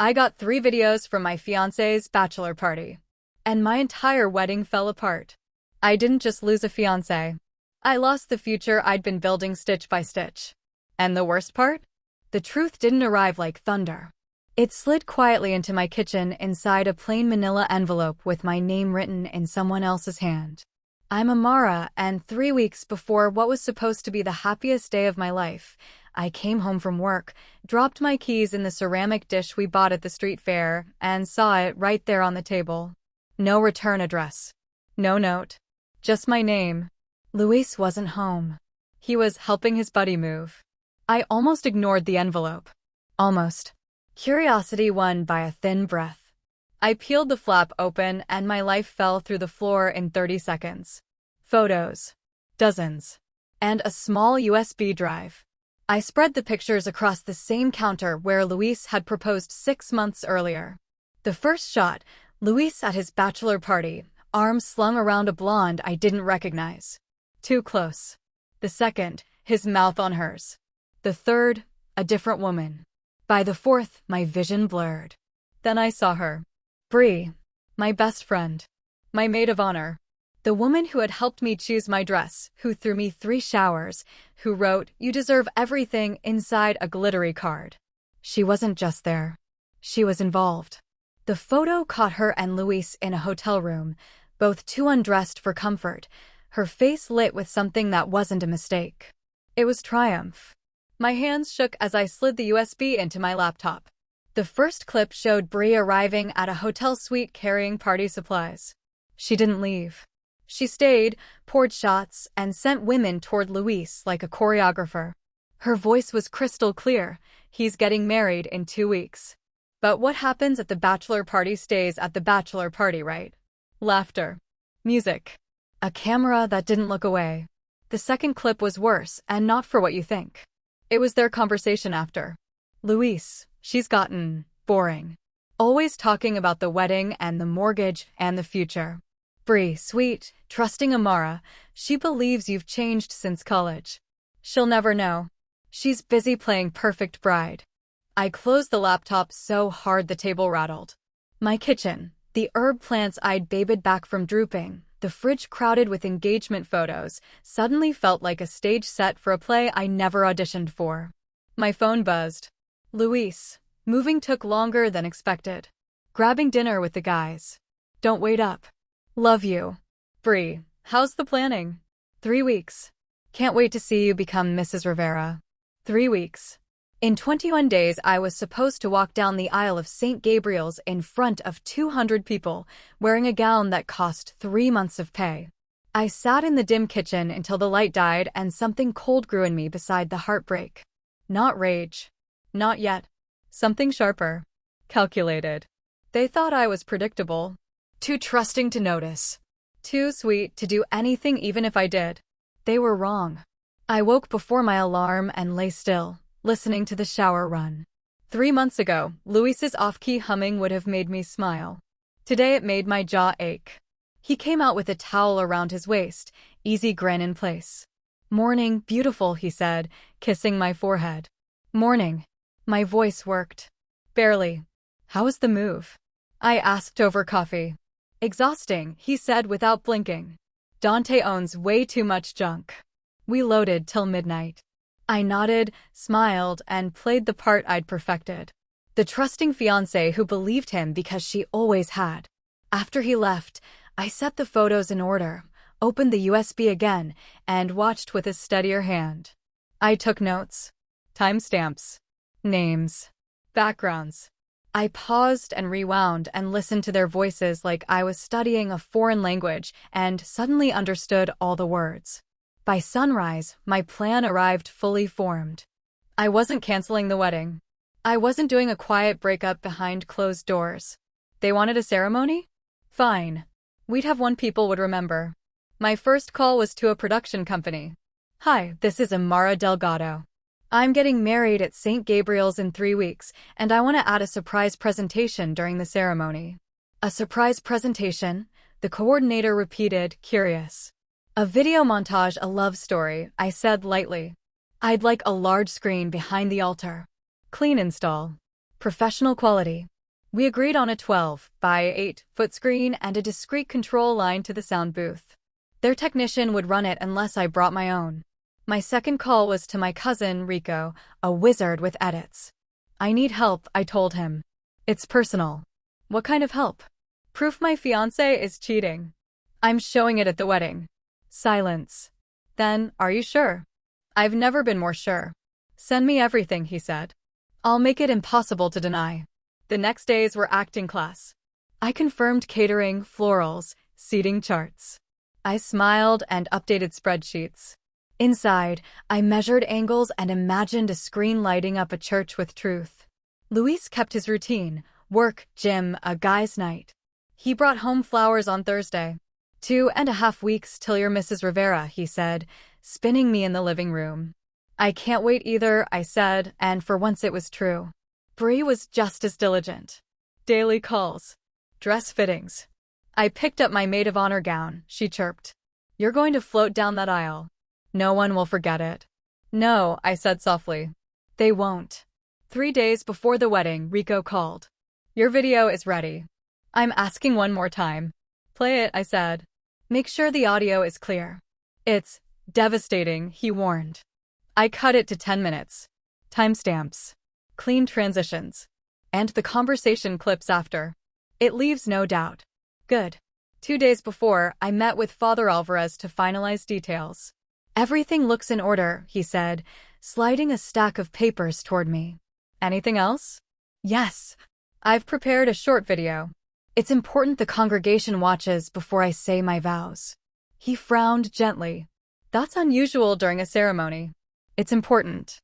I got 3 videos from my fiancé's bachelor party, and my entire wedding fell apart. I didn't just lose a fiancé. I lost the future I'd been building stitch by stitch. And the worst part? The truth didn't arrive like thunder. It slid quietly into my kitchen inside a plain manila envelope with my name written in someone else's hand. I'm Amara, and 3 weeks before what was supposed to be the happiest day of my life, I came home from work, dropped my keys in the ceramic dish we bought at the street fair, and saw it right there on the table. No return address. No note. Just my name. Luis wasn't home. He was helping his buddy move. I almost ignored the envelope. Almost. Curiosity won by a thin breath. I peeled the flap open and my life fell through the floor in 30 seconds. Photos. Dozens. And a small USB drive. I spread the pictures across the same counter where Luis had proposed 6 months earlier. The first shot, Luis at his bachelor party, arms slung around a blonde I didn't recognize. Too close. The second, his mouth on hers. The third, a different woman. By the fourth, my vision blurred. Then I saw her. Bree, my best friend. My maid of honor. The woman who had helped me choose my dress, who threw me 3 showers, who wrote, "You deserve everything," inside a glittery card. She wasn't just there. She was involved. The photo caught her and Luis in a hotel room, both too undressed for comfort, her face lit with something that wasn't a mistake. It was triumph. My hands shook as I slid the USB into my laptop. The first clip showed Bree arriving at a hotel suite carrying party supplies. She didn't leave. She stayed, poured shots, and sent women toward Luis like a choreographer. Her voice was crystal clear. He's getting married in 2 weeks. But what happens at the bachelor party stays at the bachelor party, right? Laughter. Music. A camera that didn't look away. The second clip was worse, and not for what you think. It was their conversation after. Luis, she's gotten boring. Always talking about the wedding and the mortgage and the future. Bree, sweet, trusting Amara, she believes you've changed since college. She'll never know. She's busy playing perfect bride. I closed the laptop so hard the table rattled. My kitchen, the herb plants I'd babbied back from drooping, the fridge crowded with engagement photos, suddenly felt like a stage set for a play I never auditioned for. My phone buzzed. Luis. Moving took longer than expected. Grabbing dinner with the guys. Don't wait up. Love you. Bree, how's the planning? 3 weeks. Can't wait to see you become Mrs. Rivera. 3 weeks. In 21 days I was supposed to walk down the aisle of St. Gabriel's in front of 200 people, wearing a gown that cost 3 months of pay. I sat in the dim kitchen until the light died and something cold grew in me beside the heartbreak. Not rage. Not yet. Something sharper. Calculated. They thought I was predictable. Too trusting to notice. Too sweet to do anything even if I did. They were wrong. I woke before my alarm and lay still, listening to the shower run. 3 months ago, Luis's off-key humming would have made me smile. Today it made my jaw ache. He came out with a towel around his waist, easy grin in place. "Morning, beautiful," he said, kissing my forehead. "Morning." My voice worked. Barely. "How was the move?" I asked over coffee. "Exhausting," he said without blinking. "Dante owns way too much junk." We loaded till midnight. I nodded, smiled, and played the part I'd perfected. The trusting fiancé who believed him because she always had. After he left, I set the photos in order, opened the USB again, and watched with a steadier hand. I took notes. Timestamps. Names. Backgrounds. I paused and rewound and listened to their voices like I was studying a foreign language and suddenly understood all the words. By sunrise, my plan arrived fully formed. I wasn't canceling the wedding. I wasn't doing a quiet breakup behind closed doors. They wanted a ceremony? Fine. We'd have one people would remember. My first call was to a production company. "Hi, this is Amara Delgado. I'm getting married at St. Gabriel's in 3 weeks, and I want to add a surprise presentation during the ceremony." "A surprise presentation?" the coordinator repeated, curious. "A video montage, a love story," I said lightly. "I'd like a large screen behind the altar. Clean install." Professional quality. We agreed on a 12 by 8-foot screen and a discrete control line to the sound booth. Their technician would run it unless I brought my own. My second call was to my cousin, Rico, a wizard with edits. I need help, I told him. It's personal. What kind of help? Proof my fiancé is cheating. I'm showing it at the wedding. Silence. Then, are you sure? I've never been more sure. Send me everything, he said. I'll make it impossible to deny. The next days were acting class. I confirmed catering, florals, seating charts. I smiled and updated spreadsheets. Inside, I measured angles and imagined a screen lighting up a church with truth. Luis kept his routine: work, gym, a guy's night. He brought home flowers on Thursday. 2.5 weeks till you're Mrs. Rivera, he said, spinning me in the living room. I can't wait either, I said, and for once it was true. Bree was just as diligent. Daily calls. Dress fittings. I picked up my maid of honor gown, she chirped. You're going to float down that aisle. No one will forget it. No, I said softly. They won't. 3 days before the wedding, Rico called. Your video is ready. I'm asking one more time. Play it, I said. Make sure the audio is clear. It's devastating, he warned. I cut it to 10 minutes. Timestamps. Clean transitions. And the conversation clips after. It leaves no doubt. Good. 2 days before, I met with Father Alvarez to finalize details. Everything looks in order, he said, sliding a stack of papers toward me. Anything else? Yes. I've prepared a short video. It's important the congregation watches before I say my vows. He frowned gently. That's unusual during a ceremony. It's important.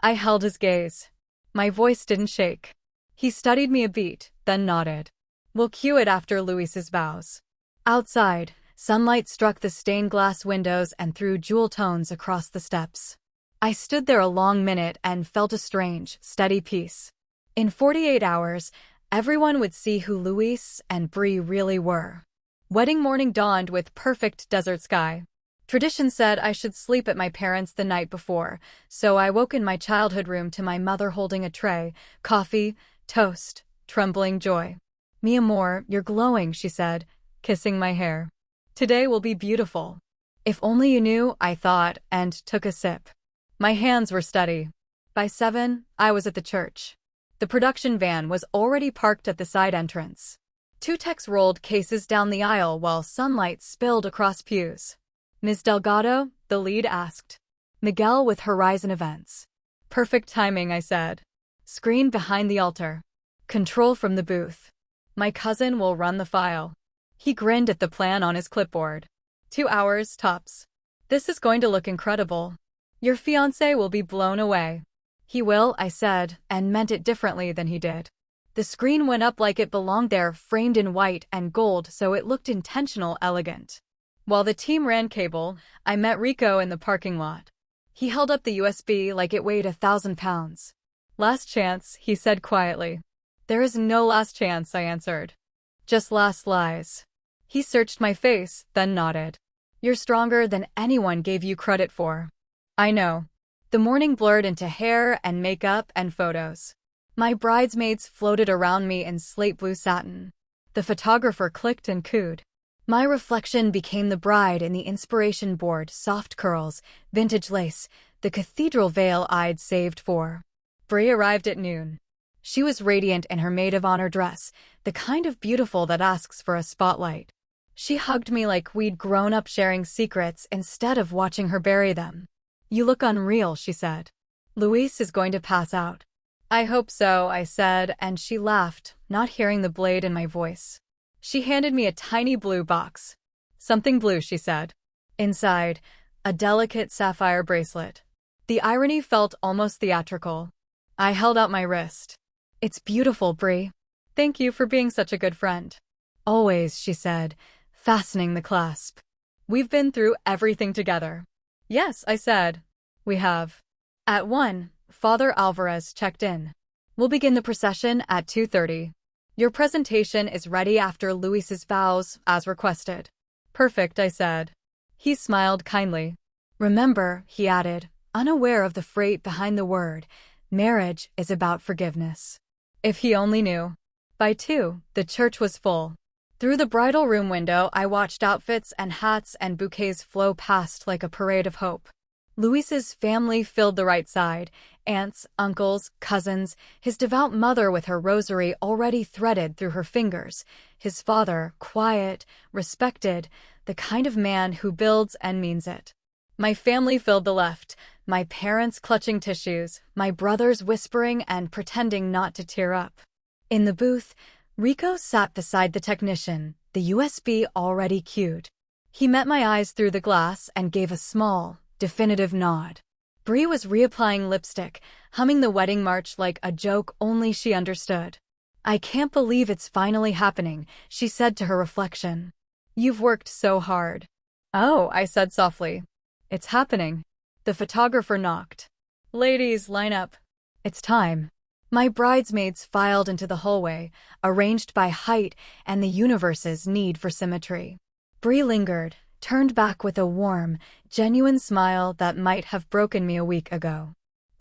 I held his gaze. My voice didn't shake. He studied me a beat, then nodded. We'll cue it after Luis's vows. Outside, sunlight struck the stained glass windows and threw jewel tones across the steps. I stood there a long minute and felt a strange, steady peace. In 48 hours, everyone would see who Luis and Bree really were. Wedding morning dawned with perfect desert sky. Tradition said I should sleep at my parents' the night before, so I woke in my childhood room to my mother holding a tray, coffee, toast, trembling joy. Mi amor, you're glowing, she said, kissing my hair. Today will be beautiful. If only you knew, I thought, and took a sip. My hands were steady. By 7, I was at the church. The production van was already parked at the side entrance. 2 techs rolled cases down the aisle while sunlight spilled across pews. Ms. Delgado, the lead asked. Miguel with Horizon Events. Perfect timing, I said. Screen behind the altar. Control from the booth. My cousin will run the file. He grinned at the plan on his clipboard. 2 hours, tops. This is going to look incredible. Your fiancé will be blown away. He will, I said, and meant it differently than he did. The screen went up like it belonged there, framed in white and gold so it looked intentional, elegant. While the team ran cable, I met Rico in the parking lot. He held up the USB like it weighed 1,000 pounds. Last chance, he said quietly. There is no last chance, I answered. Just last lies. He searched my face, then nodded. You're stronger than anyone gave you credit for. I know. The morning blurred into hair and makeup and photos. My bridesmaids floated around me in slate blue satin. The photographer clicked and cooed. My reflection became the bride in the inspiration board, soft curls, vintage lace, the cathedral veil I'd saved for. Bree arrived at noon. She was radiant in her maid of honor dress, the kind of beautiful that asks for a spotlight. She hugged me like we'd grown up sharing secrets instead of watching her bury them. You look unreal, she said. Luis is going to pass out. I hope so, I said, and she laughed, not hearing the blade in my voice. She handed me a tiny blue box. Something blue, she said. Inside, a delicate sapphire bracelet. The irony felt almost theatrical. I held out my wrist. It's beautiful, Bree. Thank you for being such a good friend. Always, she said, fastening the clasp. We've been through everything together. Yes, I said. We have. At 1, Father Alvarez checked in. We'll begin the procession at 2:30. Your presentation is ready after Luis's vows, as requested. Perfect, I said. He smiled kindly. Remember, he added, unaware of the freight behind the word, marriage is about forgiveness. If he only knew. By 2, the church was full. Through the bridal room window, I watched outfits and hats and bouquets flow past like a parade of hope. Luis's family filled the right side. Aunts, uncles, cousins, his devout mother with her rosary already threaded through her fingers, his father, quiet, respected, the kind of man who builds and means it. My family filled the left, my parents clutching tissues, my brothers whispering and pretending not to tear up. In the booth, Rico sat beside the technician, the USB already cued. He met my eyes through the glass and gave a small, definitive nod. Bree was reapplying lipstick, humming the wedding march like a joke only she understood. "I can't believe it's finally happening," she said to her reflection. "You've worked so hard." "Oh," I said softly. "It's happening." The photographer knocked. "Ladies, line up. It's time." My bridesmaids filed into the hallway, arranged by height and the universe's need for symmetry. Bree lingered, turned back with a warm, genuine smile that might have broken me a week ago.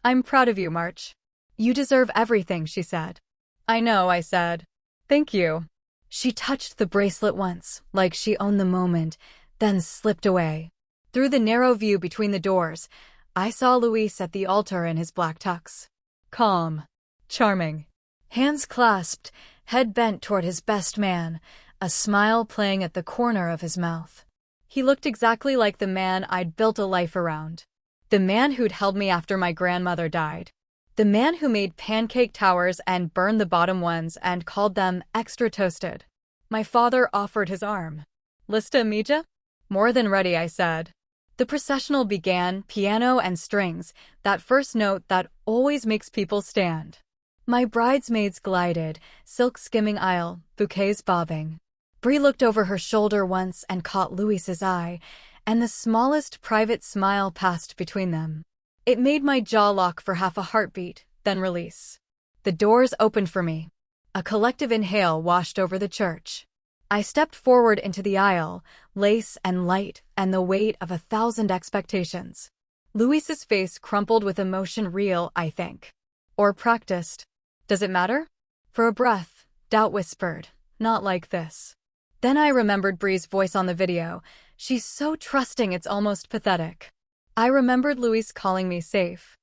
"I'm proud of you, March. You deserve everything," she said. "I know," I said. "Thank you." She touched the bracelet once, like she owned the moment, then slipped away. Through the narrow view between the doors, I saw Luis at the altar in his black tux. Calm. Charming. Hands clasped, head bent toward his best man, a smile playing at the corner of his mouth. He looked exactly like the man I'd built a life around. The man who'd held me after my grandmother died. The man who made pancake towers and burned the bottom ones and called them extra toasted. My father offered his arm. "Lista mija?" "More than ready," I said. The processional began, piano and strings, that first note that always makes people stand. My bridesmaids glided, silk skimming aisle, bouquets bobbing. Bree looked over her shoulder once and caught Luis's eye, and the smallest private smile passed between them. It made my jaw lock for half a heartbeat, then release. The doors opened for me. A collective inhale washed over the church. I stepped forward into the aisle, lace and light and the weight of 1,000 expectations. Luis's face crumpled with emotion, real, I think. Or practiced. Does it matter? For a breath, doubt whispered, "Not like this." Then I remembered Bree's voice on the video. She's so trusting it's almost pathetic. I remembered Luis calling me safe.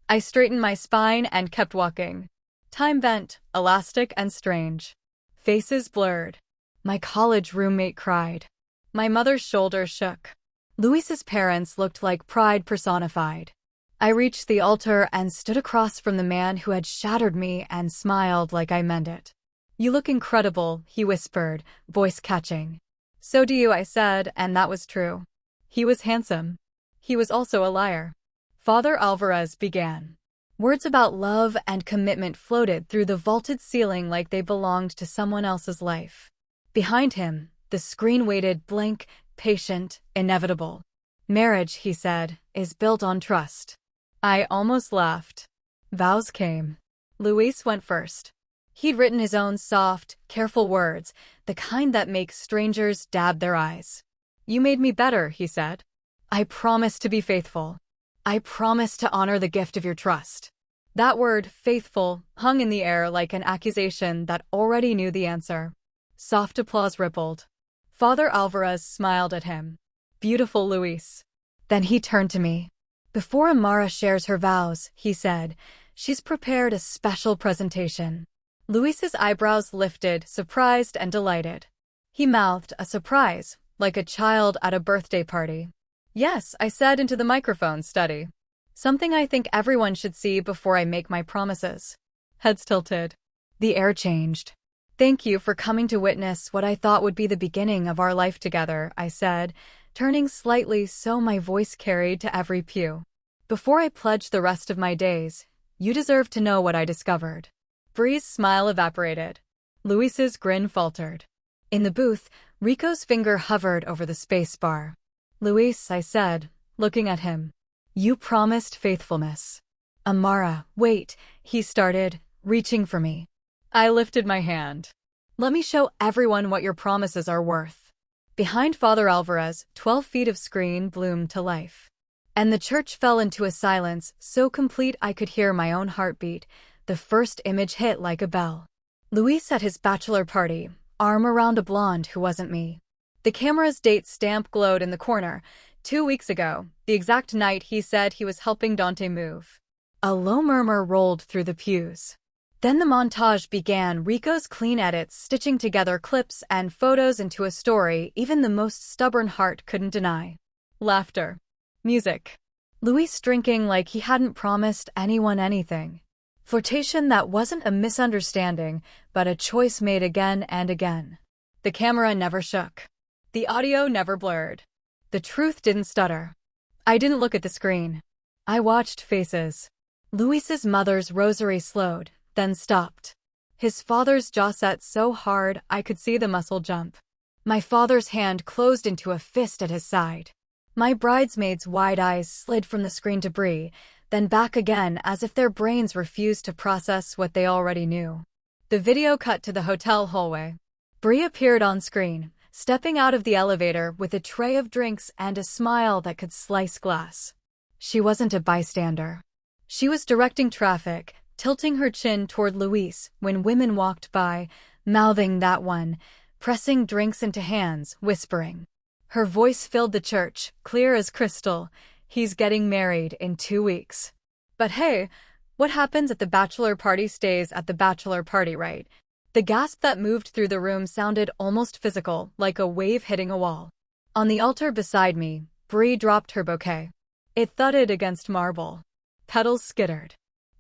I straightened my spine and kept walking. Time bent, elastic and strange. Faces blurred. My college roommate cried. My mother's shoulders shook. Luis's parents looked like pride personified. I reached the altar and stood across from the man who had shattered me and smiled like I meant it. "You look incredible," he whispered, voice catching. "So do you," I said, and that was true. He was handsome. He was also a liar. Father Alvarez began. Words about love and commitment floated through the vaulted ceiling like they belonged to someone else's life. Behind him, the screen waited, blank, patient, inevitable. "Marriage," he said, "is built on trust." I almost laughed. Vows came. Luis went first. He'd written his own soft, careful words, the kind that make strangers dab their eyes. "You made me better," he said. "I promise to be faithful. I promise to honor the gift of your trust." That word, faithful, hung in the air like an accusation that already knew the answer. Soft applause rippled. Father Alvarez smiled at him. "Beautiful, Luis." Then he turned to me. "Before Amara shares her vows," he said, "she's prepared a special presentation." Luis's eyebrows lifted, surprised and delighted. He mouthed, "A surprise," like a child at a birthday party. "Yes," I said into the microphone, "study. Something I think everyone should see before I make my promises." Heads tilted. The air changed. "Thank you for coming to witness what I thought would be the beginning of our life together," I said, turning slightly so my voice carried to every pew. "Before I pledge the rest of my days, you deserve to know what I discovered." Bree's smile evaporated. Luis's grin faltered. In the booth, Rico's finger hovered over the space bar. "Luis," I said, looking at him. "You promised faithfulness." "Amara, wait," he started, reaching for me. I lifted my hand. "Let me show everyone what your promises are worth." Behind Father Alvarez, 12 feet of screen bloomed to life. And the church fell into a silence so complete I could hear my own heartbeat, the The first image hit like a bell. Luis at his bachelor party, arm around a blonde who wasn't me. The camera's date stamp glowed in the corner. 2 weeks ago, the exact night he said he was helping Dante move. A low murmur rolled through the pews. Then the montage began, Rico's clean edits stitching together clips and photos into a story even the most stubborn heart couldn't deny. Laughter. Music. Luis drinking like he hadn't promised anyone anything. Flirtation that wasn't a misunderstanding, but a choice made again and again. The camera never shook. The audio never blurred. The truth didn't stutter. I didn't look at the screen. I watched faces. Luis's mother's rosary slowed, then stopped. His father's jaw set so hard I could see the muscle jump. My father's hand closed into a fist at his side. My bridesmaids' wide eyes slid from the screen to Bree, then back again as if their brains refused to process what they already knew. The video cut to the hotel hallway. Bree appeared on screen, stepping out of the elevator with a tray of drinks and a smile that could slice glass. She wasn't a bystander. She was directing traffic, tilting her chin toward Luis when women walked by, mouthing that one, pressing drinks into hands, whispering. Her voice filled the church, clear as crystal. He's getting married in 2 weeks. But hey, what happens at the bachelor party stays at the bachelor party, right? The gasp that moved through the room sounded almost physical, like a wave hitting a wall. On the altar beside me, Bree dropped her bouquet. It thudded against marble. Petals skittered.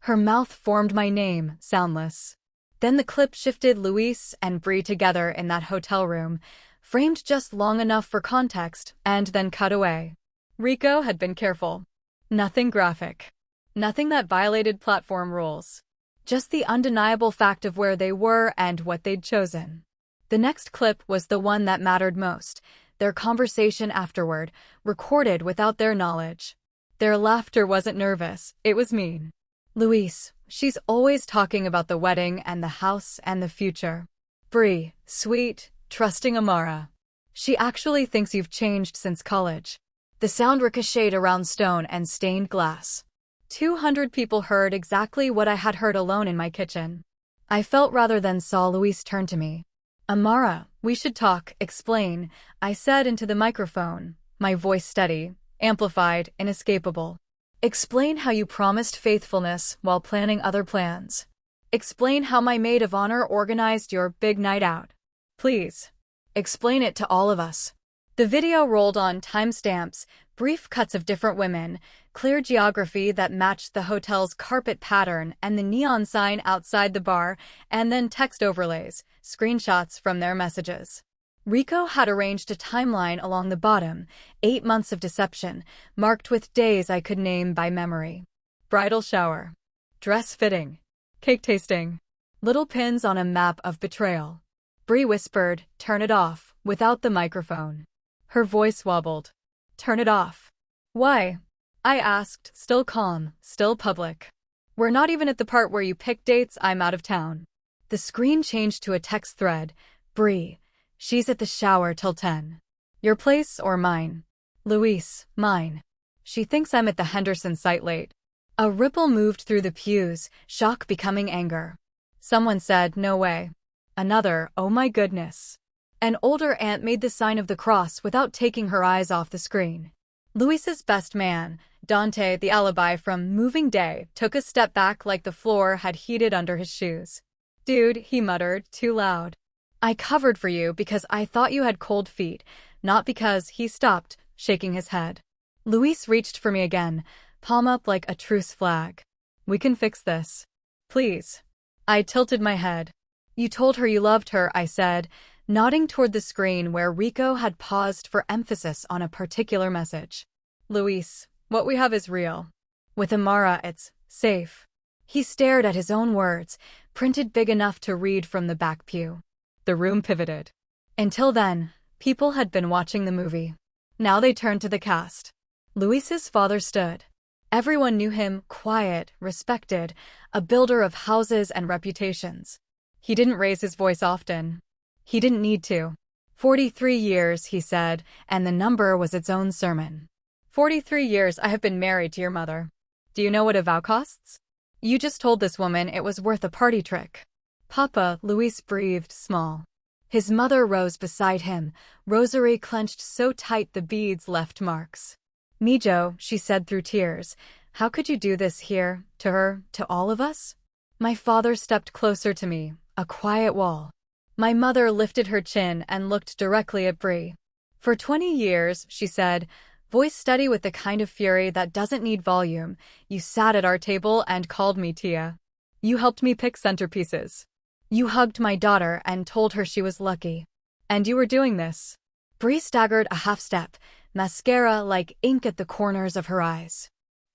Her mouth formed my name, soundless. Then the clip shifted Luis and Bree together in that hotel room, framed just long enough for context, and then cut away. Rico had been careful. Nothing graphic. Nothing that violated platform rules. Just the undeniable fact of where they were and what they'd chosen. The next clip was the one that mattered most, their conversation afterward, recorded without their knowledge. Their laughter wasn't nervous, it was mean. Luis, she's always talking about the wedding and the house and the future. Bree, sweet, trusting Amara. She actually thinks you've changed since college. The sound ricocheted around stone and stained glass. 200 people heard exactly what I had heard alone in my kitchen. I felt rather than saw Luis turn to me. Amara, we should talk, explain, I said into the microphone, my voice steady, amplified, inescapable. Explain how you promised faithfulness while planning other plans. Explain how my maid of honor organized your big night out. Please. Explain it to all of us. The video rolled on timestamps, brief cuts of different women, clear geography that matched the hotel's carpet pattern and the neon sign outside the bar, and then text overlays, screenshots from their messages. Rico had arranged a timeline along the bottom, 8 months of deception, marked with days I could name by memory. Bridal shower. Dress fitting. Cake tasting. Little pins on a map of betrayal. Bree whispered, turn it off, without the microphone. Her voice wobbled. Turn it off. Why? I asked, still calm, still public. We're not even at the part where you pick dates. I'm out of town. The screen changed to a text thread. Bree. She's at the shower till 10. Your place or mine? Luis, mine. She thinks I'm at the Henderson site late. A ripple moved through the pews, shock becoming anger. Someone said, no way. Another, oh my goodness. An older aunt made the sign of the cross without taking her eyes off the screen. Luis's best man, Dante, the alibi from Moving Day, took a step back like the floor had heated under his shoes. Dude, he muttered, too loud. I covered for you because I thought you had cold feet, not because he stopped, shaking his head. Luis reached for me again, palm up like a truce flag. We can fix this. Please. I tilted my head. You told her you loved her, I said, nodding toward the screen where Rico had paused for emphasis on a particular message. Luis, what we have is real. With Amara, it's safe. He stared at his own words, printed big enough to read from the back pew. The room pivoted. Until then, people had been watching the movie. Now they turned to the cast. Luis's father stood. Everyone knew him, quiet, respected, a builder of houses and reputations. He didn't raise his voice often. He didn't need to. 43 years, he said, and the number was its own sermon. 43 years I have been married to your mother. Do you know what a vow costs? You just told this woman it was worth a party trick. Papa, Luis breathed small. His mother rose beside him, rosary clenched so tight the beads left marks. Mijo, she said through tears, how could you do this here, to her, to all of us? My father stepped closer to me, a quiet wall. My mother lifted her chin and looked directly at Bree. For 20 years, she said, voice steady with the kind of fury that doesn't need volume, you sat at our table and called me Tia. You helped me pick centerpieces. You hugged my daughter and told her she was lucky. And you were doing this. Bree staggered a half step, mascara like ink at the corners of her eyes.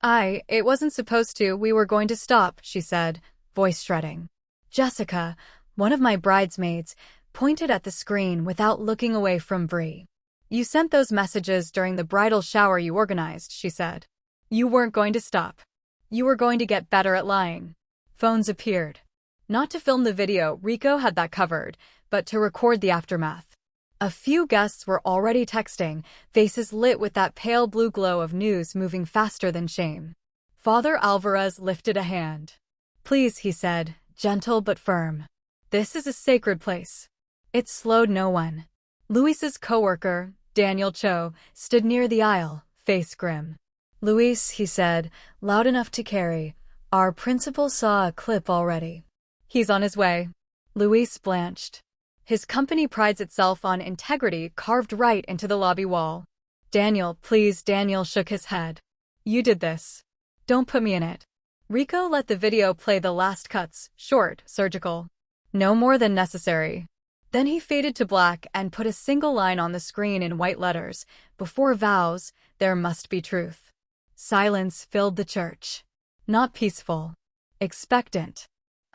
It wasn't supposed to, we were going to stop, she said, voice shredding. Jessica, one of my bridesmaids, pointed at the screen without looking away from Bree. You sent those messages during the bridal shower you organized, she said. You weren't going to stop. You were going to get better at lying. Phones appeared. Not to film the video, Rico had that covered, but to record the aftermath. A few guests were already texting, faces lit with that pale blue glow of news moving faster than shame. Father Alvarez lifted a hand. Please, he said, gentle but firm. This is a sacred place. It slowed no one. Luis's coworker, Daniel Cho, stood near the aisle, face grim. Luis, he said, loud enough to carry, our principal saw a clip already. He's on his way. Luis blanched. His company prides itself on integrity carved right into the lobby wall. Daniel, please, Daniel shook his head. You did this. Don't put me in it. Rico let the video play the last cuts, short, surgical. No more than necessary. Then he faded to black and put a single line on the screen in white letters. Before vows, there must be truth. Silence filled the church. Not peaceful. Expectant.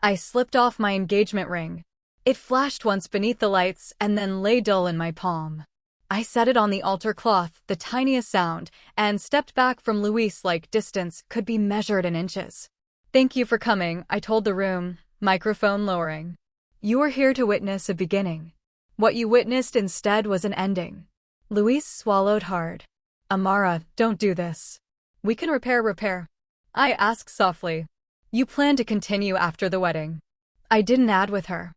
I slipped off my engagement ring. It flashed once beneath the lights and then lay dull in my palm. I set it on the altar cloth, the tiniest sound, and stepped back from Luis like distance could be measured in inches. Thank you for coming, I told the room, microphone lowering. You were here to witness a beginning. What you witnessed instead was an ending. Luis swallowed hard. Amara, don't do this. We can repair. I asked softly. You plan to continue after the wedding. I didn't add with her.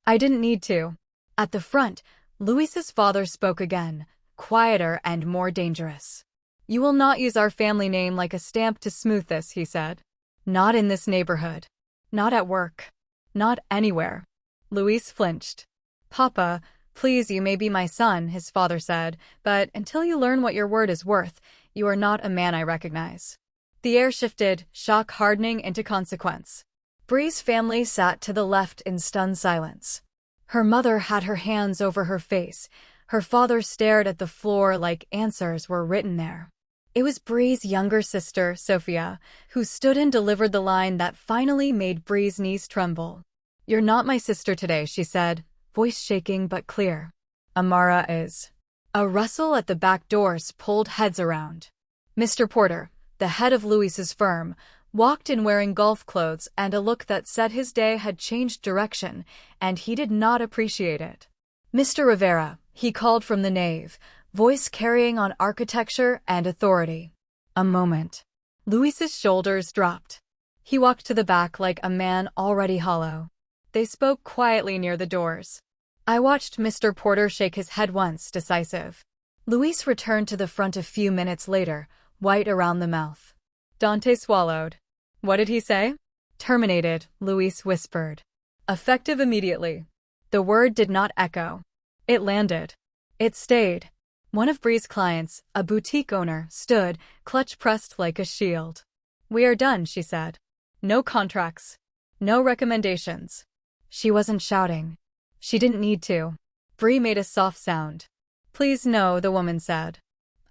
I didn't need to. At the front, Luis's father spoke again, quieter and more dangerous. You will not use our family name like a stamp to smooth this, he said. Not in this neighborhood. Not at work. Not anywhere. Luis flinched. Papa, please, you may be my son, his father said, but until you learn what your word is worth, you are not a man I recognize. The air shifted, shock hardening into consequence. Bree's family sat to the left in stunned silence. Her mother had her hands over her face. Her father stared at the floor like answers were written there. It was Bree's younger sister, Sophia, who stood and delivered the line that finally made Bree's knees tremble. You're not my sister today, she said, voice shaking but clear. Amara is. A rustle at the back doors pulled heads around. Mr. Porter, the head of Luis's firm, walked in wearing golf clothes and a look that said his day had changed direction, and he did not appreciate it. Mr. Rivera, he called from the nave, voice carrying on architecture and authority. A moment. Luis's shoulders dropped. He walked to the back like a man already hollow. They spoke quietly near the doors. I watched Mr. Porter shake his head once, decisive. Luis returned to the front a few minutes later, white around the mouth. Dante swallowed. What did he say? Terminated, Luis whispered. Effective immediately. The word did not echo. It landed. It stayed. One of Bree's clients, a boutique owner, stood, clutch pressed like a shield. We are done, she said. No contracts. No recommendations. She wasn't shouting. She didn't need to. Bree made a soft sound. Please no, the woman said.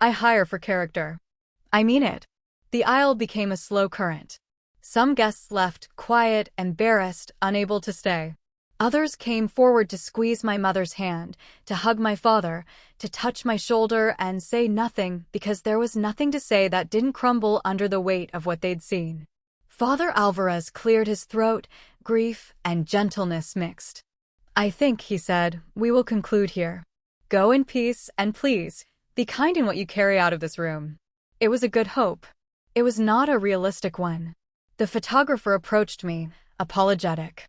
I hire for character. I mean it. The aisle became a slow current. Some guests left, quiet, embarrassed, unable to stay. Others came forward to squeeze my mother's hand, to hug my father, to touch my shoulder and say nothing because there was nothing to say that didn't crumble under the weight of what they'd seen. Father Alvarez cleared his throat, grief and gentleness mixed. I think, he said, we will conclude here. Go in peace and please, be kind in what you carry out of this room. It was a good hope. It was not a realistic one. The photographer approached me, apologetic.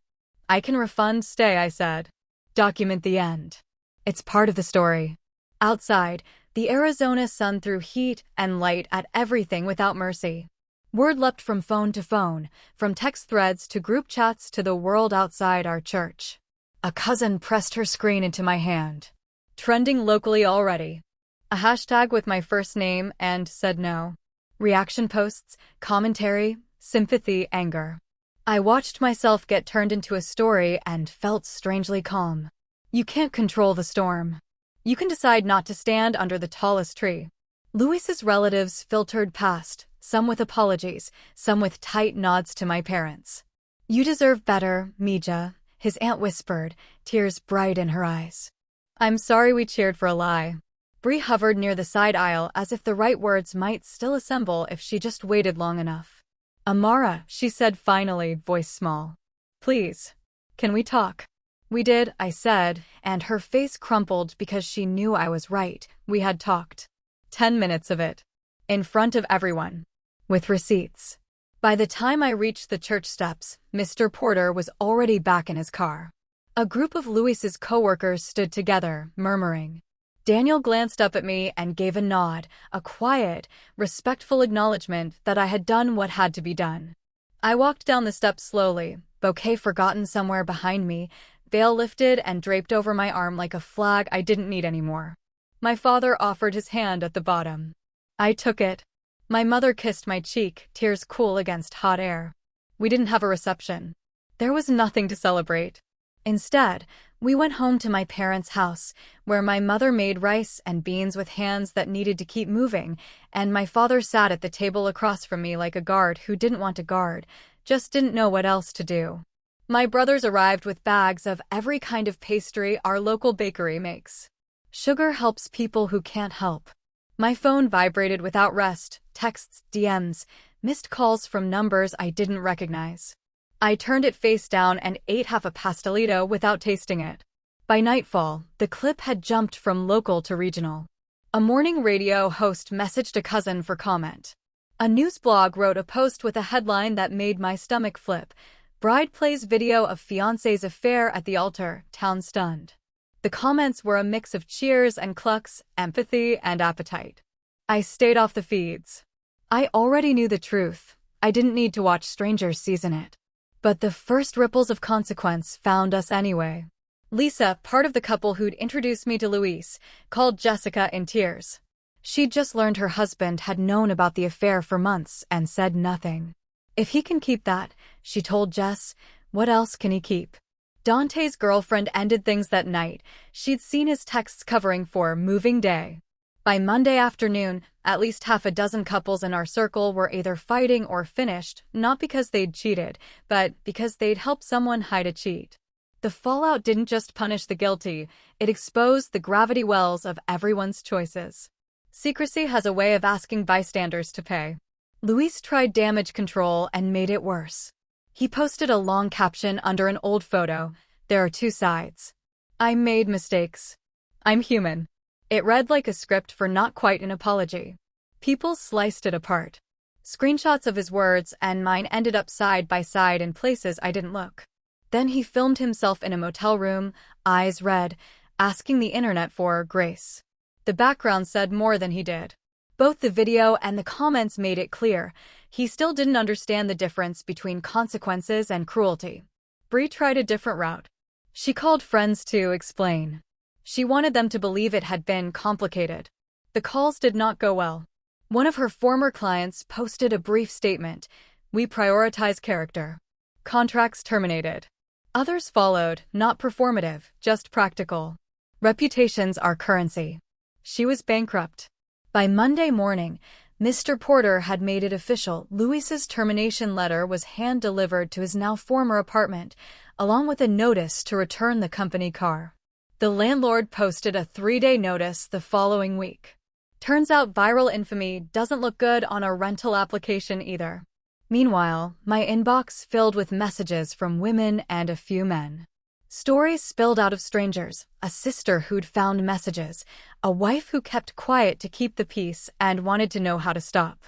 "I can refund stay," I said. "Document the end. It's part of the story." Outside, the Arizona sun threw heat and light at everything without mercy. Word leapt from phone to phone, from text threads to group chats to the world outside our church. A cousin pressed her screen into my hand. "Trending locally already." A hashtag with my first name and said no. Reaction posts, commentary, sympathy, anger. I watched myself get turned into a story and felt strangely calm. You can't control the storm. You can decide not to stand under the tallest tree. Luis's relatives filtered past, some with apologies, some with tight nods to my parents. "You deserve better, Mija," his aunt whispered, tears bright in her eyes. "I'm sorry we cheered for a lie." Bree hovered near the side aisle as if the right words might still assemble if she just waited long enough. "Amara," she said finally, voice small. "Please. Can we talk?" "We did," I said, and her face crumpled because she knew I was right. We had talked. 10 minutes of it. In front of everyone. With receipts. By the time I reached the church steps, Mr. Porter was already back in his car. A group of Luis's coworkers stood together, murmuring. Daniel glanced up at me and gave a nod, a quiet, respectful acknowledgement that I had done what had to be done. I walked down the steps slowly, bouquet forgotten somewhere behind me, veil lifted and draped over my arm like a flag I didn't need anymore. My father offered his hand at the bottom. I took it. My mother kissed my cheek, tears cool against hot air. We didn't have a reception. There was nothing to celebrate. Instead, we went home to my parents' house, where my mother made rice and beans with hands that needed to keep moving, and my father sat at the table across from me like a guard who didn't want to guard, just didn't know what else to do. My brothers arrived with bags of every kind of pastry our local bakery makes. Sugar helps people who can't help. My phone vibrated without rest, texts, DMs, missed calls from numbers I didn't recognize. I turned it face down and ate half a pastelito without tasting it. By nightfall, the clip had jumped from local to regional. A morning radio host messaged a cousin for comment. A news blog wrote a post with a headline that made my stomach flip. "Bride plays video of fiancé's affair at the altar, town stunned." The comments were a mix of cheers and clucks, empathy and appetite. I stayed off the feeds. I already knew the truth. I didn't need to watch strangers season it. But the first ripples of consequence found us anyway. Lisa, part of the couple who'd introduced me to Luis, called Jessica in tears. She'd just learned her husband had known about the affair for months and said nothing. "If he can keep that," she told Jess, "what else can he keep?" Dante's girlfriend ended things that night. She'd seen his texts covering for moving day. By Monday afternoon, at least half a dozen couples in our circle were either fighting or finished, not because they'd cheated, but because they'd helped someone hide a cheat. The fallout didn't just punish the guilty, it exposed the gravity wells of everyone's choices. Secrecy has a way of asking bystanders to pay. Luis tried damage control and made it worse. He posted a long caption under an old photo. "There are two sides. I made mistakes. I'm human." It read like a script for not quite an apology. People sliced it apart. Screenshots of his words and mine ended up side by side in places I didn't look. Then he filmed himself in a motel room, eyes red, asking the internet for grace. The background said more than he did. Both the video and the comments made it clear. He still didn't understand the difference between consequences and cruelty. Bree tried a different route. She called friends to explain. She wanted them to believe it had been complicated. The calls did not go well. One of her former clients posted a brief statement. "We prioritize character." Contracts terminated. Others followed, not performative, just practical. Reputations are currency. She was bankrupt. By Monday morning, Mr. Porter had made it official. Luis's termination letter was hand-delivered to his now former apartment, along with a notice to return the company car. The landlord posted a 3-day notice the following week. Turns out viral infamy doesn't look good on a rental application either. Meanwhile, my inbox filled with messages from women and a few men. Stories spilled out of strangers, a sister who'd found messages, a wife who kept quiet to keep the peace and wanted to know how to stop.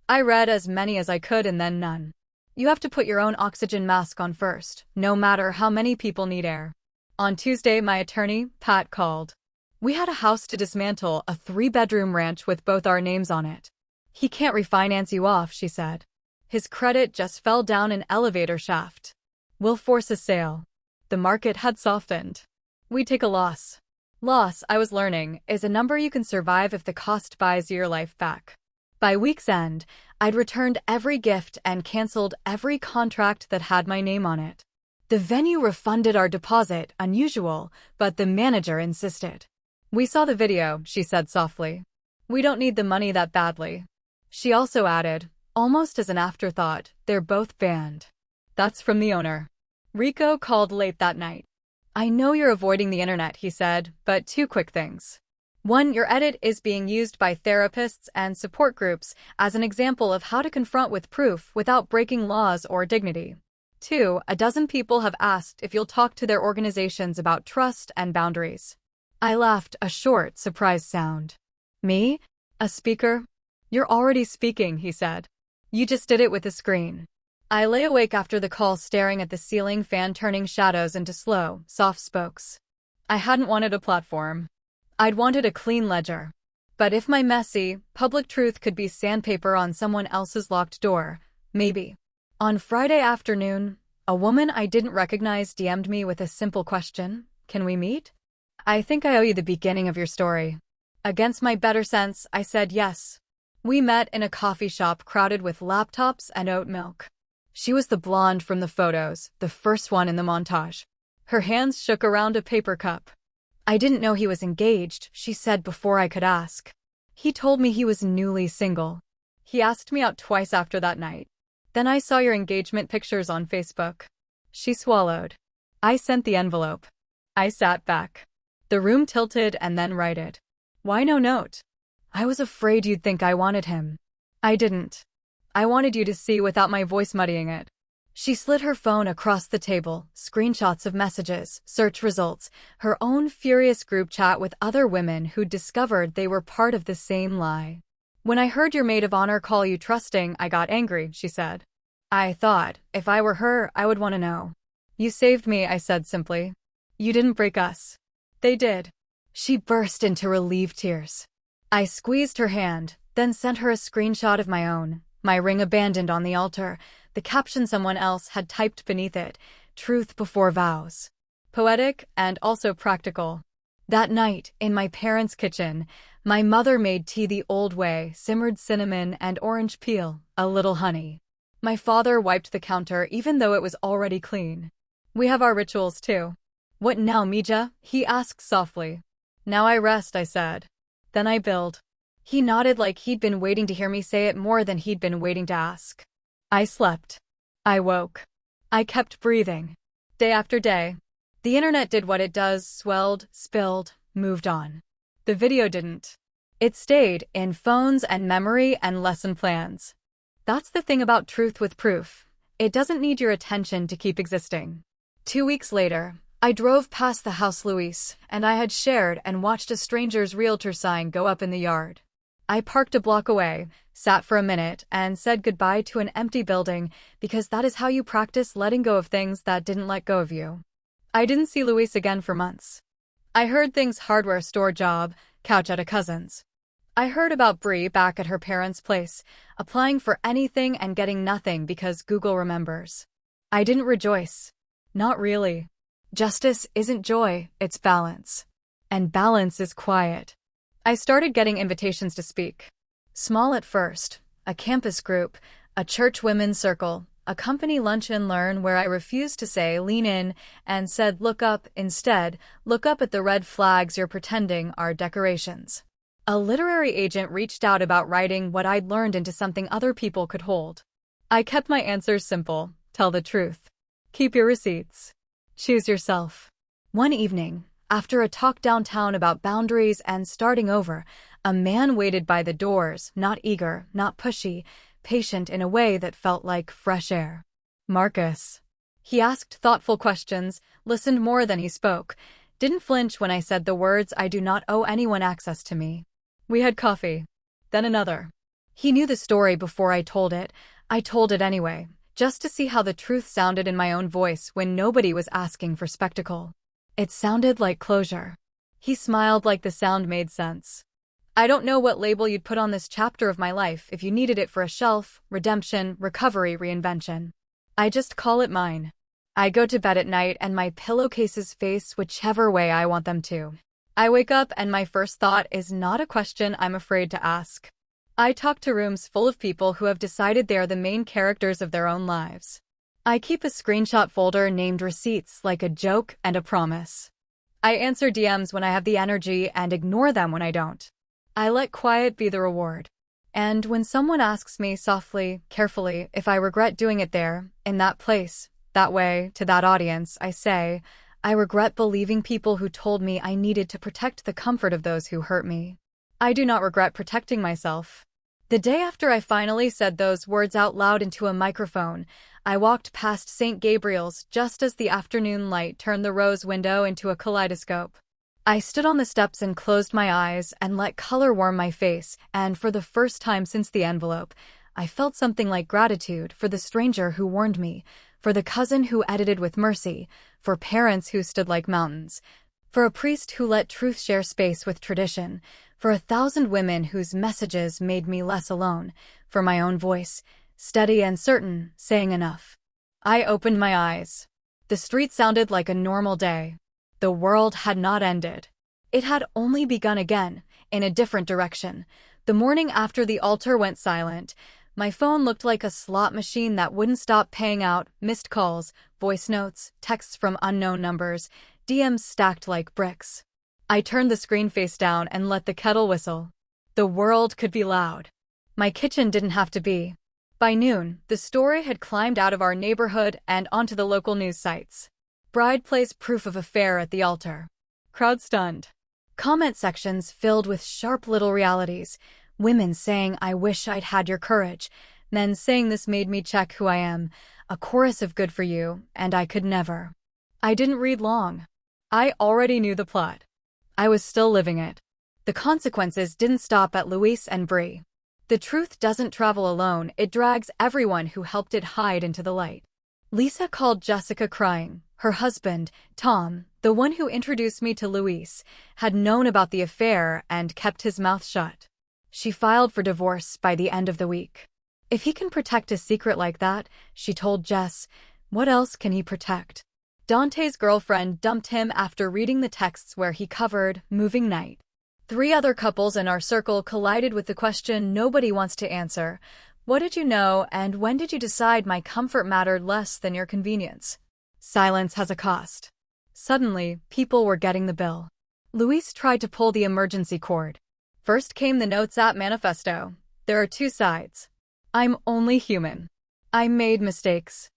I read as many as I could and then none. You have to put your own oxygen mask on first, no matter how many people need air. On Tuesday, my attorney, Pat, called. We had a house to dismantle, a 3-bedroom ranch with both our names on it. He can't refinance you off, she said. His credit just fell down an elevator shaft. We'll force a sale. The market had softened. We take a loss. Loss, I was learning, is a number you can survive if the cost buys your life back. By week's end, I'd returned every gift and canceled every contract that had my name on it. The venue refunded our deposit, unusual, but the manager insisted. We saw the video, she said softly. We don't need the money that badly. She also added, almost as an afterthought, they're both banned. That's from the owner. Rico called late that night. I know you're avoiding the internet, he said, but 2 quick things. 1, your edit is being used by therapists and support groups as an example of how to confront with proof without breaking laws or dignity. 2, a dozen people have asked if you'll talk to their organizations about trust and boundaries. I laughed, a short, surprised sound. Me? A speaker? You're already speaking, he said. You just did it with a screen. I lay awake after the call staring at the ceiling fan turning shadows into slow, soft spokes. I hadn't wanted a platform. I'd wanted a clean ledger. But if my messy, public truth could be sandpaper on someone else's locked door, maybe. On Friday afternoon, a woman I didn't recognize DM'd me with a simple question. Can we meet? I think I owe you the beginning of your story. Against my better sense, I said yes. We met in a coffee shop crowded with laptops and oat milk. She was the blonde from the photos, the first one in the montage. Her hands shook around a paper cup. I didn't know he was engaged, she said before I could ask. He told me he was newly single. He asked me out twice after that night. Then I saw your engagement pictures on Facebook. She swallowed. I sent the envelope. I sat back. The room tilted and then righted. Why no note? I was afraid you'd think I wanted him. I didn't. I wanted you to see without my voice muddying it. She slid her phone across the table, screenshots of messages, search results, her own furious group chat with other women who'd discovered they were part of the same lie. When I heard your maid of honor call you trusting, I got angry, she said. I thought, if I were her, I would want to know. You saved me, I said simply. You didn't break us. They did. She burst into relieved tears. I squeezed her hand, then sent her a screenshot of my own, my ring abandoned on the altar, the caption someone else had typed beneath it, truth before vows. Poetic and also practical. That night, in my parents' kitchen, my mother made tea the old way, simmered cinnamon and orange peel, a little honey. My father wiped the counter even though it was already clean. We have our rituals too. What now, Mija? He asked softly. Now I rest, I said. Then I build. He nodded like he'd been waiting to hear me say it more than he'd been waiting to ask. I slept. I woke. I kept breathing. Day after day. The internet did what it does, swelled, spilled, moved on. The video didn't. It stayed in phones and memory and lesson plans. That's the thing about truth with proof. It doesn't need your attention to keep existing. 2 weeks later, I drove past the house Luis and I had shared and watched a stranger's realtor sign go up in the yard. I parked a block away, sat for a minute, and said goodbye to an empty building because that is how you practice letting go of things that didn't let go of you. I didn't see Luis again for months. I heard things hardware store job, couch at a cousin's. I heard about Bree back at her parents' place, applying for anything and getting nothing because Google remembers. I didn't rejoice. Not really. Justice isn't joy, it's balance. And balance is quiet. I started getting invitations to speak. Small at first, a campus group, a church women's circle, a company lunch and learn where I refused to say lean in and said look up instead, look up at the red flags you're pretending are decorations. A literary agent reached out about writing what I'd learned into something other people could hold. I kept my answers simple, tell the truth. Keep your receipts. Choose yourself. One evening, after a talk downtown about boundaries and starting over, a man waited by the doors, not eager, not pushy, patient in a way that felt like fresh air. Marcus. He asked thoughtful questions, listened more than he spoke, didn't flinch when I said the words I do not owe anyone access to me. We had coffee. Then another. He knew the story before I told it. I told it anyway, just to see how the truth sounded in my own voice when nobody was asking for spectacle. It sounded like closure. He smiled like the sound made sense. I don't know what label you'd put on this chapter of my life if you needed it for a shelf, redemption, recovery, reinvention. I just call it mine. I go to bed at night and my pillowcases face whichever way I want them to. I wake up and my first thought is not a question I'm afraid to ask. I talk to rooms full of people who have decided they are the main characters of their own lives. I keep a screenshot folder named receipts like a joke and a promise. I answer DMs when I have the energy and ignore them when I don't. I let quiet be the reward. And when someone asks me softly, carefully, if I regret doing it there, in that place, that way, to that audience, I say, I regret believing people who told me I needed to protect the comfort of those who hurt me. I do not regret protecting myself. The day after I finally said those words out loud into a microphone, I walked past St. Gabriel's just as the afternoon light turned the rose window into a kaleidoscope. I stood on the steps and closed my eyes and let color warm my face, and for the first time since the envelope, I felt something like gratitude for the stranger who warned me, for the cousin who edited with mercy, for parents who stood like mountains, for a priest who let truth share space with tradition, for 1,000 women whose messages made me less alone, for my own voice, steady and certain, saying enough. I opened my eyes. The street sounded like a normal day. The world had not ended. It had only begun again, in a different direction. The morning after the altar went silent, my phone looked like a slot machine that wouldn't stop paying out missed calls, voice notes, texts from unknown numbers, DMs stacked like bricks. I turned the screen face down and let the kettle whistle. The world could be loud. My kitchen didn't have to be. By noon, the story had climbed out of our neighborhood and onto the local news sites. Bride plays proof of affair at the altar. Crowd stunned. Comment sections filled with sharp little realities. Women saying, I wish I'd had your courage. Men saying this made me check who I am. A chorus of good for you, and I could never. I didn't read long. I already knew the plot. I was still living it. The consequences didn't stop at Luis and Bree. The truth doesn't travel alone, it drags everyone who helped it hide into the light. Lisa called Jessica crying. Her husband, Tom, the one who introduced me to Luis, had known about the affair and kept his mouth shut. She filed for divorce by the end of the week. If he can protect a secret like that, she told Jess, what else can he protect? Dante's girlfriend dumped him after reading the texts where he covered moving night. 3 other couples in our circle collided with the question nobody wants to answer. What did you know, and when did you decide my comfort mattered less than your convenience? Silence has a cost. Suddenly, people were getting the bill. Luis tried to pull the emergency cord. First came the Notes app manifesto. There are 2 sides. I'm only human. I made mistakes.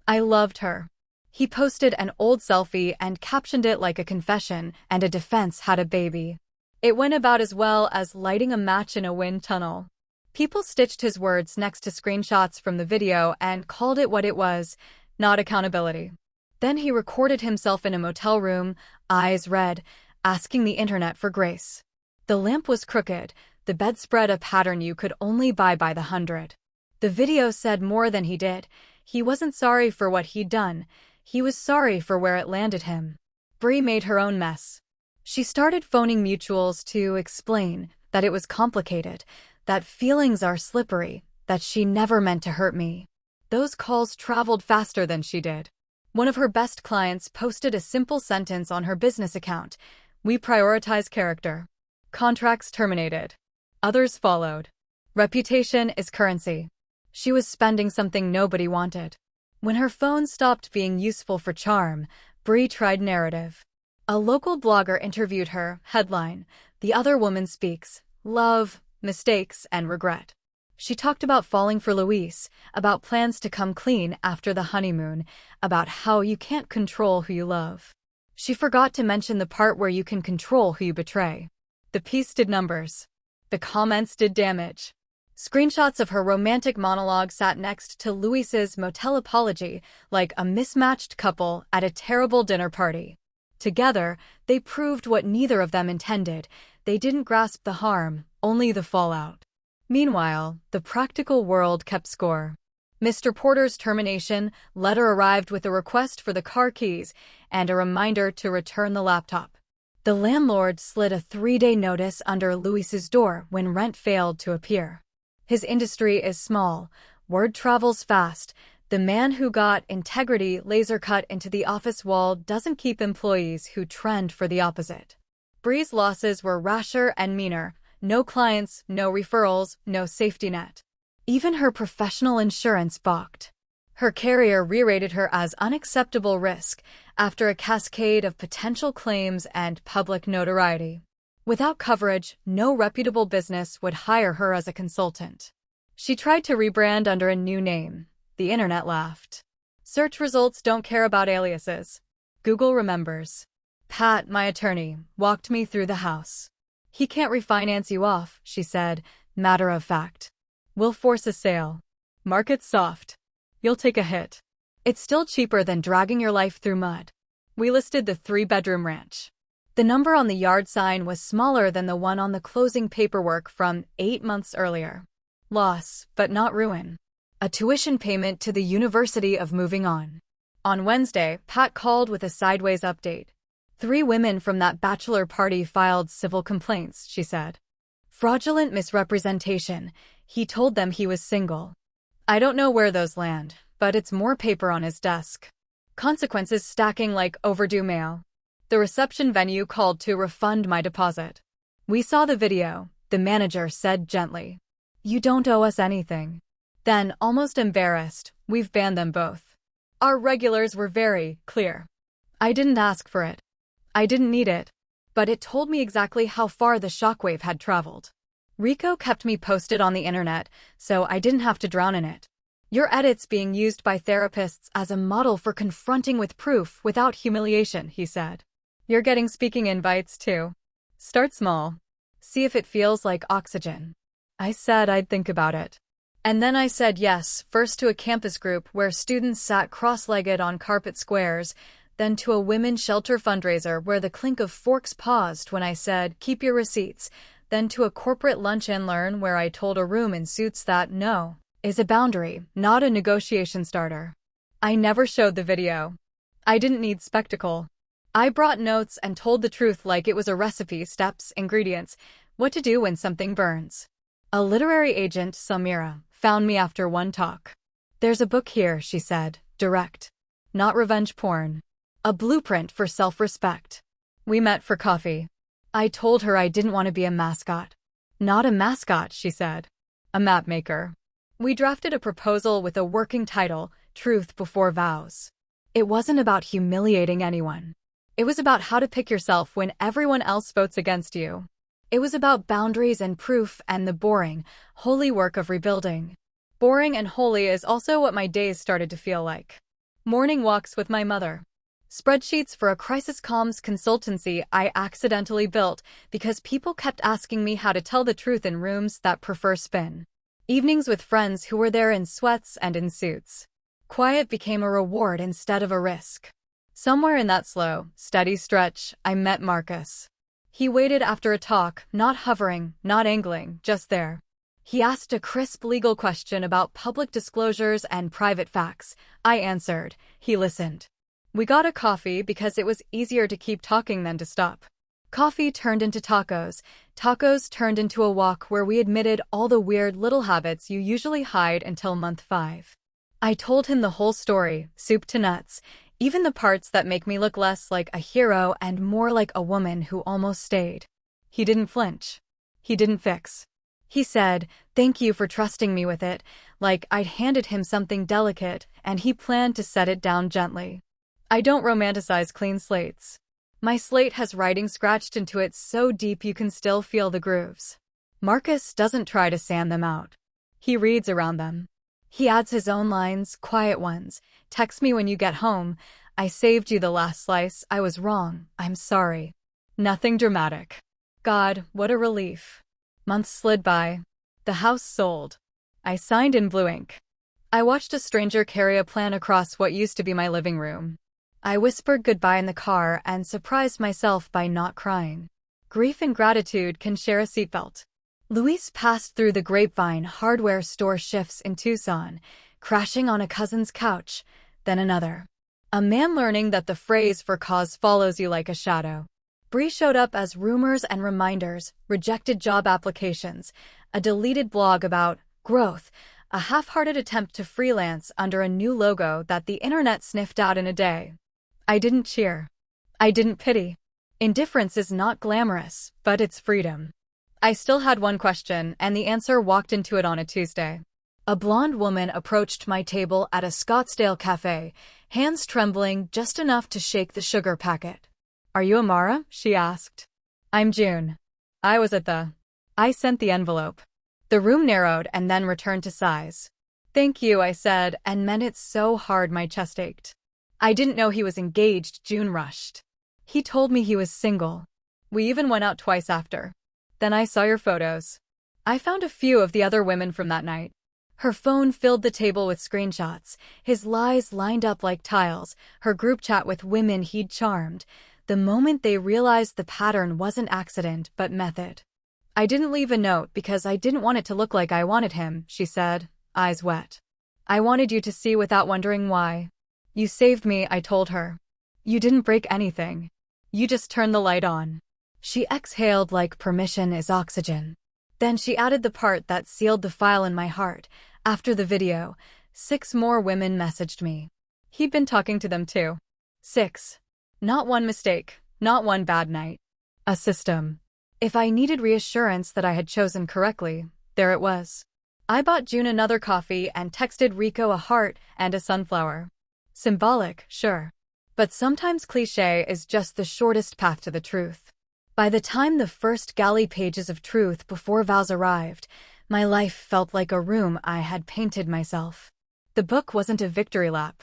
I loved her. He posted an old selfie and captioned it like a confession, and a defense had a baby. It went about as well as lighting a match in a wind tunnel. People stitched his words next to screenshots from the video and called it what it was, not accountability. Then he recorded himself in a motel room, eyes red, asking the internet for grace. The lamp was crooked, the bedspread a pattern you could only buy by the 100. The video said more than he did. He wasn't sorry for what he'd done. He was sorry for where it landed him. Bree made her own mess. She started phoning mutuals to explain that it was complicated, that feelings are slippery, that she never meant to hurt me. Those calls traveled faster than she did. One of her best clients posted a simple sentence on her business account. We prioritize character. Contracts terminated. Others followed. Reputation is currency. She was spending something nobody wanted. When her phone stopped being useful for charm, Bree tried narrative. A local blogger interviewed her, headline, The Other Woman Speaks, Love, Mistakes, and Regret. She talked about falling for Luis, about plans to come clean after the honeymoon, about how you can't control who you love. She forgot to mention the part where you can control who you betray. The piece did numbers. The comments did damage. Screenshots of her romantic monologue sat next to Luis's motel apology, like a mismatched couple at a terrible dinner party. Together, they proved what neither of them intended. They didn't grasp the harm, only the fallout. Meanwhile, the practical world kept score. Mr. Porter's termination letter arrived with a request for the car keys and a reminder to return the laptop. The landlord slid a 3-day notice under Luis's door when rent failed to appear. His industry is small. Word travels fast. The man who got integrity laser cut into the office wall doesn't keep employees who trend for the opposite. Bree's losses were rasher and meaner. No clients, no referrals, no safety net. Even her professional insurance balked. Her carrier re-rated her as unacceptable risk after a cascade of potential claims and public notoriety. Without coverage, no reputable business would hire her as a consultant. She tried to rebrand under a new name. The internet laughed. Search results don't care about aliases. Google remembers. Pat, my attorney, walked me through the house. He can't refinance you off, she said, matter of fact. We'll force a sale. Market's soft. You'll take a hit. It's still cheaper than dragging your life through mud. We listed the 3-bedroom ranch. The number on the yard sign was smaller than the one on the closing paperwork from 8 months earlier. Loss, but not ruin. A tuition payment to the University of moving on. On Wednesday, Pat called with a sideways update. 3 women from that bachelor party filed civil complaints, she said. Fraudulent misrepresentation. He told them he was single. I don't know where those land, but it's more paper on his desk. Consequences stacking like overdue mail. The reception venue called to refund my deposit. We saw the video, the manager said gently. You don't owe us anything. Then, almost embarrassed, we've banned them both. Our regulars were very clear. I didn't ask for it. I didn't need it. But it told me exactly how far the shockwave had traveled. Rico kept me posted on the internet, so I didn't have to drown in it. Your edit's being used by therapists as a model for confronting with proof without humiliation, he said. You're getting speaking invites, too. Start small. See if it feels like oxygen. I said I'd think about it. And then I said yes, first to a campus group where students sat cross-legged on carpet squares, then to a women's shelter fundraiser where the clink of forks paused when I said, keep your receipts, then to a corporate lunch and learn where I told a room in suits that no is a boundary, not a negotiation starter. I never showed the video. I didn't need spectacle. I brought notes and told the truth like it was a recipe, steps, ingredients, what to do when something burns. A literary agent, Samira, found me after one talk. There's a book here, she said, direct. Not revenge porn. A blueprint for self-respect. We met for coffee. I told her I didn't want to be a mascot. Not a mascot, she said. A map maker. We drafted a proposal with a working title, Truth Before Vows. It wasn't about humiliating anyone. It was about how to pick yourself when everyone else votes against you. It was about boundaries and proof and the boring, holy work of rebuilding. Boring and holy is also what my days started to feel like. Morning walks with my mother. Spreadsheets for a crisis comms consultancy I accidentally built because people kept asking me how to tell the truth in rooms that prefer spin. Evenings with friends who were there in sweats and in suits. Quiet became a reward instead of a risk. Somewhere in that slow, steady stretch, I met Marcus. He waited after a talk, not hovering, not angling, just there. He asked a crisp legal question about public disclosures and private facts. I answered. He listened. We got a coffee because it was easier to keep talking than to stop. Coffee turned into tacos. Tacos turned into a walk where we admitted all the weird little habits you usually hide until month 5. I told him the whole story, soup to nuts, even the parts that make me look less like a hero and more like a woman who almost stayed. He didn't flinch. He didn't fix. He said, thank you for trusting me with it, like I'd handed him something delicate, and he planned to set it down gently. I don't romanticize clean slates. My slate has writing scratched into it so deep you can still feel the grooves. Marcus doesn't try to sand them out. He reads around them. He adds his own lines, quiet ones. Text me when you get home. I saved you the last slice. I was wrong. I'm sorry. Nothing dramatic. God, what a relief. Months slid by. The house sold. I signed in blue ink. I watched a stranger carry a plan across what used to be my living room. I whispered goodbye in the car and surprised myself by not crying. Grief and gratitude can share a seatbelt. Luis passed through the Grapevine hardware store shifts in Tucson, crashing on a cousin's couch, then another. A man learning that the phrase for cause follows you like a shadow. Bree showed up as rumors and reminders, rejected job applications, a deleted blog about growth, a half-hearted attempt to freelance under a new logo that the internet sniffed out in a day. I didn't cheer. I didn't pity. Indifference is not glamorous, but it's freedom. I still had one question, and the answer walked into it on a Tuesday. A blonde woman approached my table at a Scottsdale cafe, hands trembling just enough to shake the sugar packet. "Are you Amara?" she asked. "I'm June." I sent the envelope. The room narrowed and then returned to size. "Thank you," I said, and meant it so hard my chest ached. "I didn't know he was engaged," June rushed. "He told me he was single. We even went out twice after. Then I saw your photos." I found a few of the other women from that night. Her phone filled the table with screenshots, his lies lined up like tiles, her group chat with women he'd charmed. The moment they realized the pattern wasn't accident but method. "I didn't leave a note because I didn't want it to look like I wanted him," she said, eyes wet. "I wanted you to see without wondering why. You saved me," I told her. "You didn't break anything. You just turned the light on." She exhaled like permission is oxygen. Then she added the part that sealed the file in my heart. After the video, 6 more women messaged me. He'd been talking to them too. 6. Not one mistake, not one bad night. A system. If I needed reassurance that I had chosen correctly, there it was. I bought June another coffee and texted Rico a heart and a sunflower. Symbolic, sure. But sometimes cliché is just the shortest path to the truth. By the time the first galley pages of Truth Before Vows arrived, my life felt like a room I had painted myself. The book wasn't a victory lap.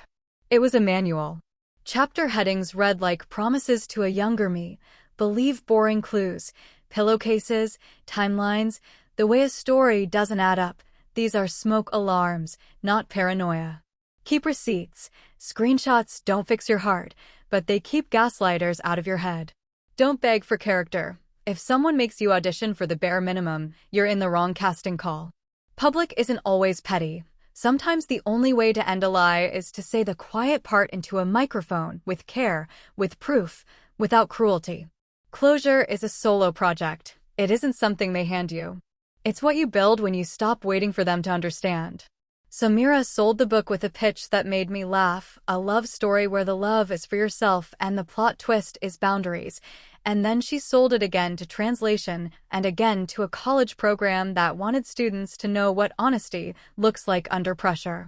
It was a manual. Chapter headings read like promises to a younger me, believe boring clues, pillowcases, timelines, the way a story doesn't add up. These are smoke alarms, not paranoia. Keep receipts. Screenshots don't fix your heart, but they keep gaslighters out of your head. Don't beg for character. If someone makes you audition for the bare minimum, you're in the wrong casting call. Public isn't always petty. Sometimes the only way to end a lie is to say the quiet part into a microphone, with care, with proof, without cruelty. Closure is a solo project. It isn't something they hand you. It's what you build when you stop waiting for them to understand. Samira sold the book with a pitch that made me laugh, a love story where the love is for yourself and the plot twist is boundaries. And then she sold it again to translation and again to a college program that wanted students to know what honesty looks like under pressure.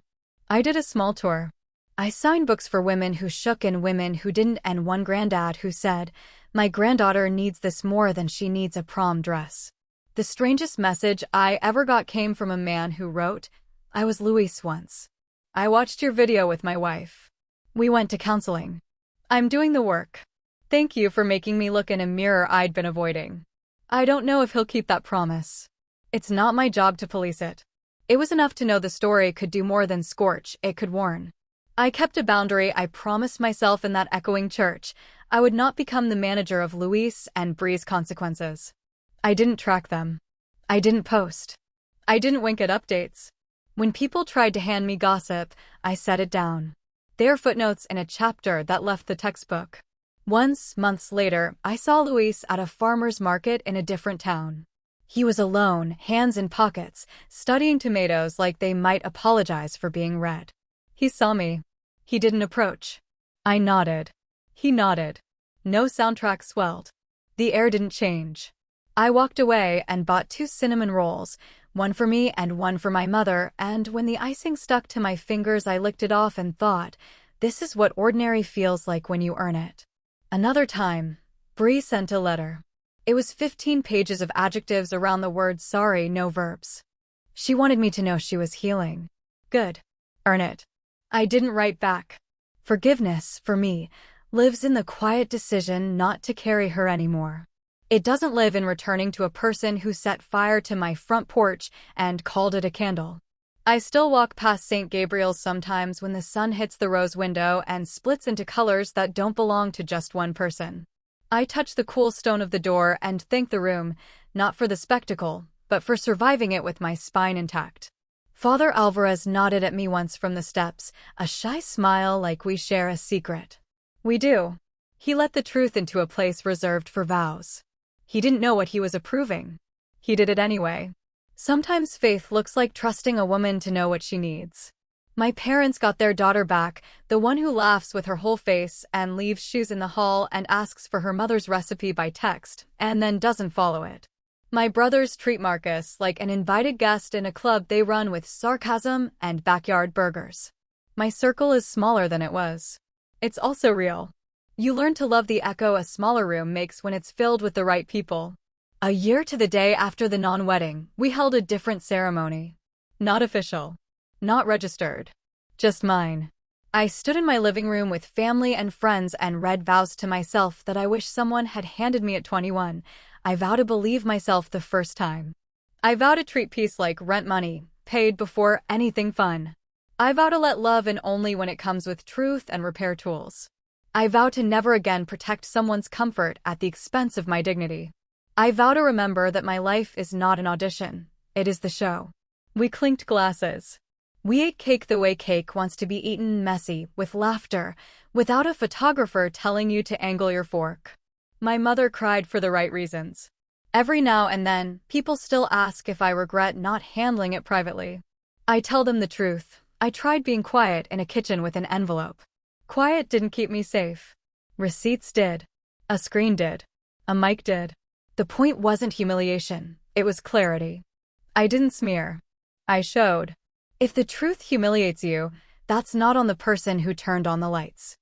I did a small tour. I signed books for women who shook and women who didn't, and one granddad who said, "My granddaughter needs this more than she needs a prom dress." The strangest message I ever got came from a man who wrote, "I was Luis once. I watched your video with my wife. We went to counseling. I'm doing the work. Thank you for making me look in a mirror I'd been avoiding." I don't know if he'll keep that promise. It's not my job to police it. It was enough to know the story could do more than scorch, it could warn. I kept a boundary I promised myself in that echoing church. I would not become the manager of Luis and Bree's consequences. I didn't track them. I didn't post. I didn't wink at updates. When people tried to hand me gossip, I set it down. They are footnotes in a chapter that left the textbook. Once, months later, I saw Luis at a farmer's market in a different town. He was alone, hands in pockets, studying tomatoes like they might apologize for being red. He saw me. He didn't approach. I nodded. He nodded. No soundtrack swelled. The air didn't change. I walked away and bought 2 cinnamon rolls, one for me and one for my mother, and when the icing stuck to my fingers I licked it off and thought, this is what ordinary feels like when you earn it. Another time, Bree sent a letter. It was 15 pages of adjectives around the word sorry, no verbs. She wanted me to know she was healing. Good. Earn it. I didn't write back. Forgiveness, for me, lives in the quiet decision not to carry her anymore. It doesn't live in returning to a person who set fire to my front porch and called it a candle. I still walk past St. Gabriel's sometimes when the sun hits the rose window and splits into colors that don't belong to just one person. I touch the cool stone of the door and thank the room, not for the spectacle, but for surviving it with my spine intact. Father Alvarez nodded at me once from the steps, a shy smile like we share a secret. We do. He let the truth into a place reserved for vows. He didn't know what he was approving. He did it anyway. Sometimes faith looks like trusting a woman to know what she needs. My parents got their daughter back, the one who laughs with her whole face and leaves shoes in the hall and asks for her mother's recipe by text, and then doesn't follow it. My brothers treat Marcus like an invited guest in a club they run with sarcasm and backyard burgers. My circle is smaller than it was. It's also real. You learn to love the echo a smaller room makes when it's filled with the right people. A year to the day after the non-wedding, we held a different ceremony. Not official. Not registered. Just mine. I stood in my living room with family and friends and read vows to myself that I wish someone had handed me at 21. I vow to believe myself the first time. I vow to treat peace like rent money, paid before anything fun. I vow to let love in only when it comes with truth and repair tools. I vow to never again protect someone's comfort at the expense of my dignity. I vow to remember that my life is not an audition, it is the show. We clinked glasses. We ate cake the way cake wants to be eaten, messy, with laughter, without a photographer telling you to angle your fork. My mother cried for the right reasons. Every now and then, people still ask if I regret not handling it privately. I tell them the truth. I tried being quiet in a kitchen with an envelope. Quiet didn't keep me safe. Receipts did. A screen did. A mic did. The point wasn't humiliation, it was clarity. I didn't smear. I showed. If the truth humiliates you, that's not on the person who turned on the lights.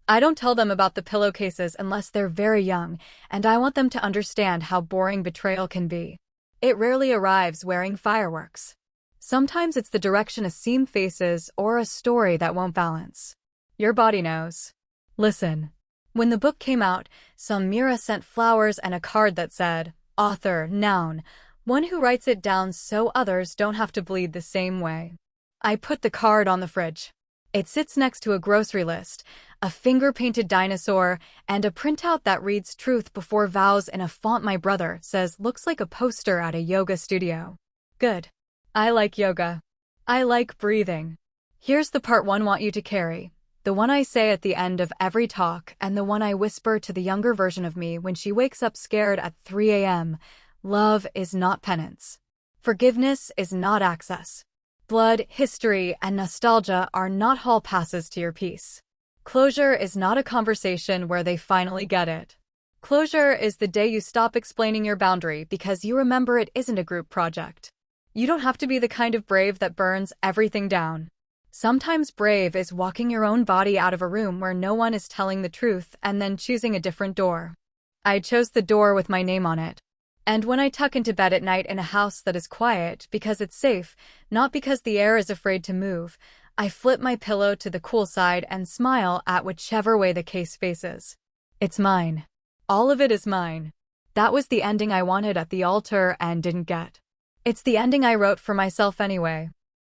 I don't tell them about the pillowcases unless they're very young, and I want them to understand how boring betrayal can be. It rarely arrives wearing fireworks. Sometimes it's the direction a seam faces or a story that won't balance. Your body knows. Listen. When the book came out, Samira sent flowers and a card that said, author, noun, one who writes it down so others don't have to bleed the same way. I put the card on the fridge. It sits next to a grocery list, a finger-painted dinosaur, and a printout that reads truth before vows in a font my brother says looks like a poster at a yoga studio. Good. I like yoga. I like breathing. Here's the part one want you to carry. The one I say at the end of every talk and the one I whisper to the younger version of me when she wakes up scared at 3 a.m. Love is not penance. Forgiveness is not access. Blood, history, and nostalgia are not hall passes to your peace. Closure is not a conversation where they finally get it. Closure is the day you stop explaining your boundary because you remember it isn't a group project. You don't have to be the kind of brave that burns everything down. Sometimes brave is walking your own body out of a room where no one is telling the truth and then choosing a different door. I chose the door with my name on it. And when I tuck into bed at night in a house that is quiet because it's safe, not because the air is afraid to move, I flip my pillow to the cool side and smile at whichever way the case faces. It's mine. All of it is mine. That was the ending I wanted at the altar and didn't get. It's the ending I wrote for myself anyway.